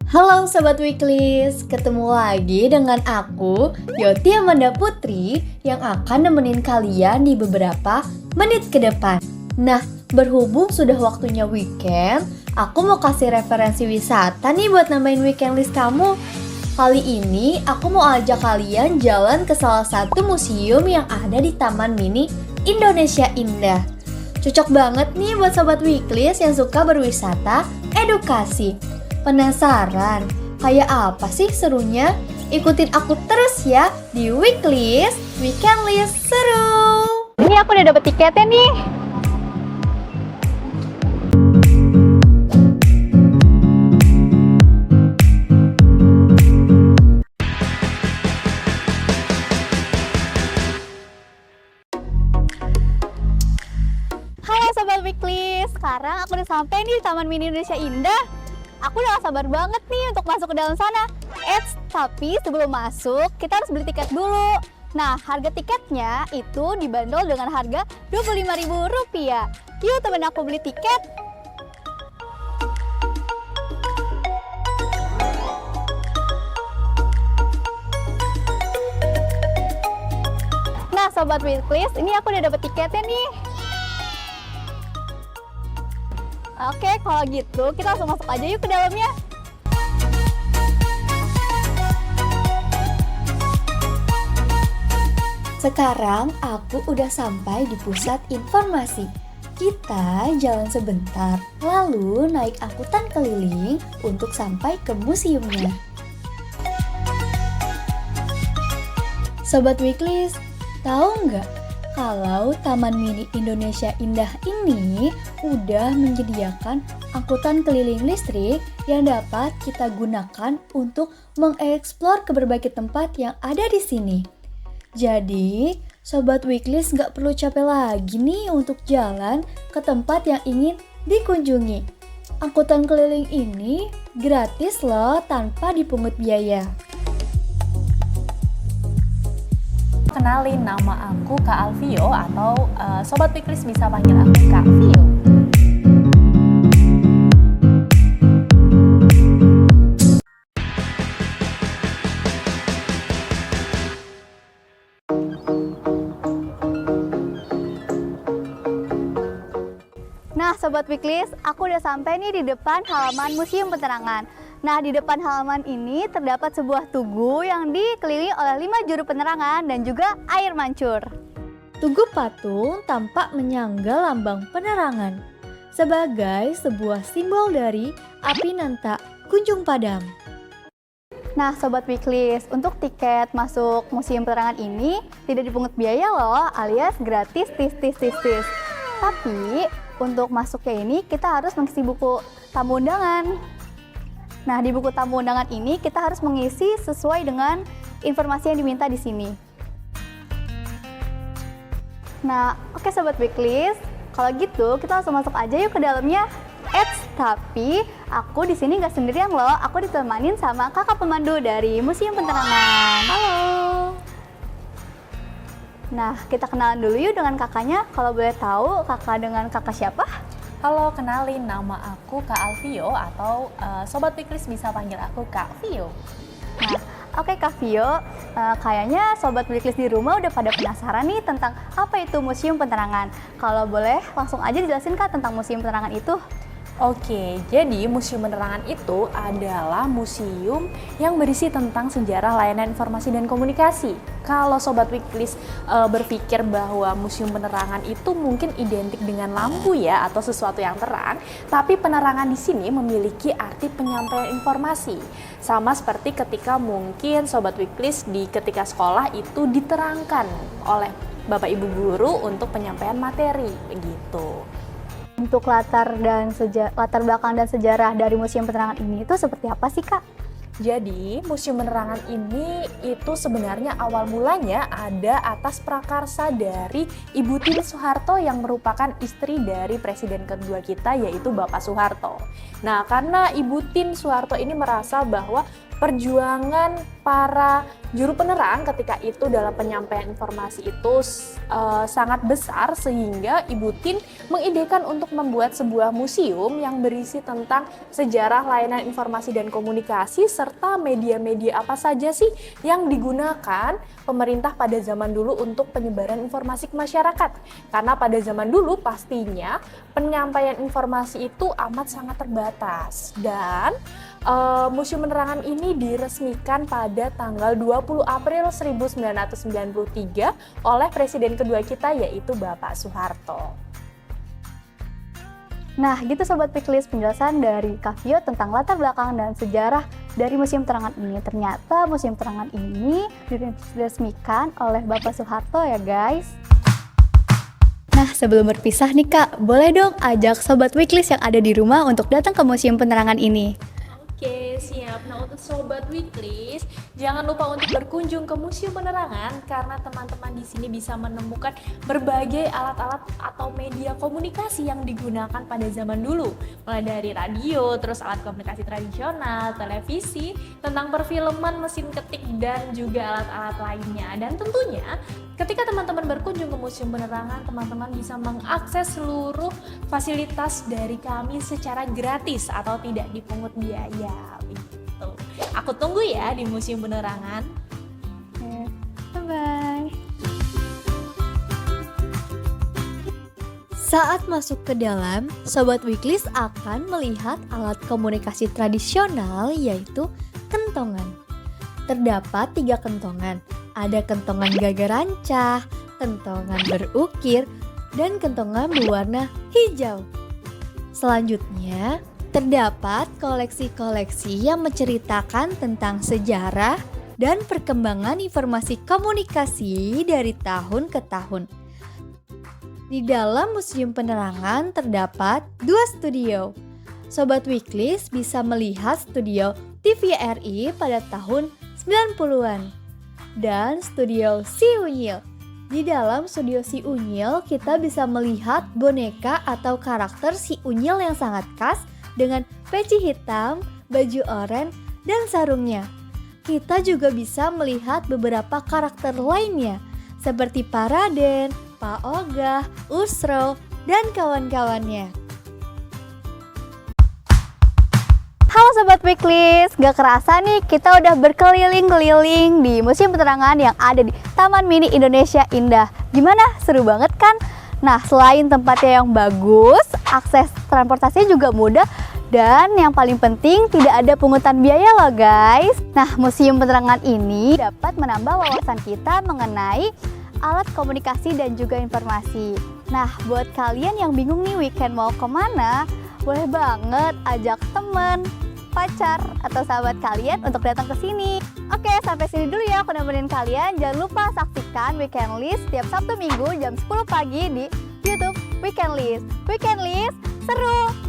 Halo Sobat Weeklies, ketemu lagi dengan aku, Yoti Amanda Putri, yang akan nemenin kalian di beberapa menit ke depan. Nah, berhubung sudah waktunya weekend, aku mau kasih referensi wisata nih buat nambahin weekend list kamu. Kali ini aku mau ajak kalian jalan ke salah satu museum yang ada di Taman Mini Indonesia Indah. Cocok banget nih buat Sobat Weeklies yang suka berwisata edukasi. Penasaran? Kayak apa sih serunya? Ikutin aku terus ya di Weeklies, Weekend List seru! Ini aku udah dapet tiketnya nih. Halo Sobat Weeklies, sekarang aku udah sampai nih di Taman Mini Indonesia Indah. Aku udah gak sabar banget nih untuk masuk ke dalam sana. Tapi sebelum masuk, kita harus beli tiket dulu. Nah, harga tiketnya itu dibanderol dengan harga Rp25.000. Yuk temen aku beli tiket. Nah, Sobat Weeklies, ini aku udah dapet tiketnya nih. Oke, kalau gitu kita langsung masuk aja yuk ke dalamnya. Sekarang aku udah sampai di pusat informasi. Kita jalan sebentar, lalu naik angkutan keliling untuk sampai ke museumnya. Sobat Weeklies, tahu nggak kalau Taman Mini Indonesia Indah ini udah menyediakan angkutan keliling listrik yang dapat kita gunakan untuk mengeksplor ke berbagai tempat yang ada di sini. Jadi, Sobat Weeklies nggak perlu capek lagi nih untuk jalan ke tempat yang ingin dikunjungi. Angkutan keliling ini gratis loh tanpa dipungut biaya. Kenalin, nama aku Kak Alfio atau Sobat Weeklies bisa panggil aku Kak Vio. Nah, Sobat Weeklies, aku udah sampai nih di depan halaman Museum Penerangan. Nah, di depan halaman ini terdapat sebuah tugu yang dikelilingi oleh 5 juru penerangan dan juga air mancur. Tugu patung tampak menyangga lambang penerangan sebagai sebuah simbol dari api nan tak kunjung padam. Nah, Sobat Weeklies, untuk tiket masuk Museum Penerangan ini tidak dipungut biaya loh, alias gratis tis. Tapi, untuk masuknya ini kita harus mengisi buku tamu undangan. Nah, di buku tamu undangan ini kita harus mengisi sesuai dengan informasi yang diminta di sini. Nah, oke Sobat Weeklies, kalau gitu kita langsung masuk aja yuk ke dalamnya. Tapi aku di sini nggak sendirian loh, aku ditemanin sama kakak pemandu dari Museum Penerangan. Halo. Nah, kita kenalan dulu yuk dengan kakaknya. Kalau boleh tahu, kakak dengan kakak siapa? Halo, kenalin, nama aku Kak Alfio atau Sobat Weeklies bisa panggil aku Kak Vio. Nah, oke Kak Vio, kayaknya Sobat Weeklies di rumah udah pada penasaran nih tentang apa itu Museum Penerangan. Kalau boleh langsung aja dijelasin Kak tentang Museum Penerangan itu. Oke, jadi Museum Penerangan itu adalah museum yang berisi tentang sejarah layanan informasi dan komunikasi. Kalau Sobat Weeklies berpikir bahwa Museum Penerangan itu mungkin identik dengan lampu ya atau sesuatu yang terang, tapi penerangan di sini memiliki arti penyampaian informasi. Sama seperti ketika mungkin Sobat Weeklies ketika sekolah itu diterangkan oleh Bapak Ibu guru untuk penyampaian materi begitu. Untuk latar belakang dan sejarah dari Museum Penerangan ini itu seperti apa sih Kak? Jadi, Museum Penerangan ini itu sebenarnya awal mulanya ada atas prakarsa dari Ibu Tini Soeharto yang merupakan istri dari Presiden kedua kita yaitu Bapak Soeharto. Nah, karena Ibu Tini Soeharto ini merasa bahwa perjuangan para juru penerang ketika itu dalam penyampaian informasi itu sangat besar, sehingga Ibu Tin mengidekan untuk membuat sebuah museum yang berisi tentang sejarah layanan informasi dan komunikasi serta media-media apa saja sih yang digunakan pemerintah pada zaman dulu untuk penyebaran informasi ke masyarakat. Karena pada zaman dulu pastinya penyampaian informasi itu amat sangat terbatas, dan Museum Penerangan ini diresmikan pada tanggal 20 April 1993 oleh Presiden kedua kita, yaitu Bapak Soeharto. Nah, gitu Sobat Weeklies, penjelasan dari Kak Vio tentang latar belakang dan sejarah dari Museum Penerangan ini. Ternyata Museum Penerangan ini diresmikan oleh Bapak Soeharto ya guys. Nah, sebelum berpisah nih Kak, boleh dong ajak Sobat Weeklies yang ada di rumah untuk datang ke Museum Penerangan ini. Oke, siap. Nah, untuk Sobat Weeklies, jangan lupa untuk berkunjung ke Museum Penerangan karena teman-teman di sini bisa menemukan berbagai alat-alat atau media komunikasi yang digunakan pada zaman dulu. Mulai dari radio, terus alat komunikasi tradisional, televisi, tentang perfilman, mesin ketik, dan juga alat-alat lainnya. Dan tentunya, ketika teman-teman berkunjung ke Museum Penerangan, teman-teman bisa mengakses seluruh fasilitas dari kami secara gratis atau tidak dipungut biaya. Begitu. Aku tunggu ya di Museum Penerangan. Bye-bye. Saat masuk ke dalam, Sobat Weeklies akan melihat alat komunikasi tradisional yaitu kentongan. Terdapat 3 kentongan. Ada kentongan gagar rancah, kentongan berukir, dan kentongan berwarna hijau. Selanjutnya, terdapat koleksi-koleksi yang menceritakan tentang sejarah dan perkembangan informasi komunikasi dari tahun ke tahun. Di dalam Museum Penerangan terdapat 2 studio. Sobat Weeklies bisa melihat studio TVRI pada tahun 90-an dan studio Si Unyil. Di dalam studio Si Unyil kita bisa melihat boneka atau karakter Si Unyil yang sangat khas dengan peci hitam, baju oranye, dan sarungnya. Kita juga bisa melihat beberapa karakter lainnya seperti Pak Raden, Pak Ogah, Usro, dan kawan-kawannya. Halo Sobat Weeklies, gak kerasa nih kita udah berkeliling-keliling di Museum Penerangan yang ada di Taman Mini Indonesia Indah. Gimana? Seru banget kan? Nah, selain tempatnya yang bagus, akses transportasinya juga mudah, dan yang paling penting tidak ada pungutan biaya loh guys. Nah, Museum Penerangan ini dapat menambah wawasan kita mengenai alat komunikasi dan juga informasi. Nah, buat kalian yang bingung nih weekend mau kemana, boleh banget ajak temen, pacar, atau sahabat kalian untuk datang ke sini. Oke, sampai sini dulu ya aku nemenin kalian. Jangan lupa saksikan Weekend List tiap Sabtu Minggu jam 10 pagi di YouTube Weekend List. Weekend List seru!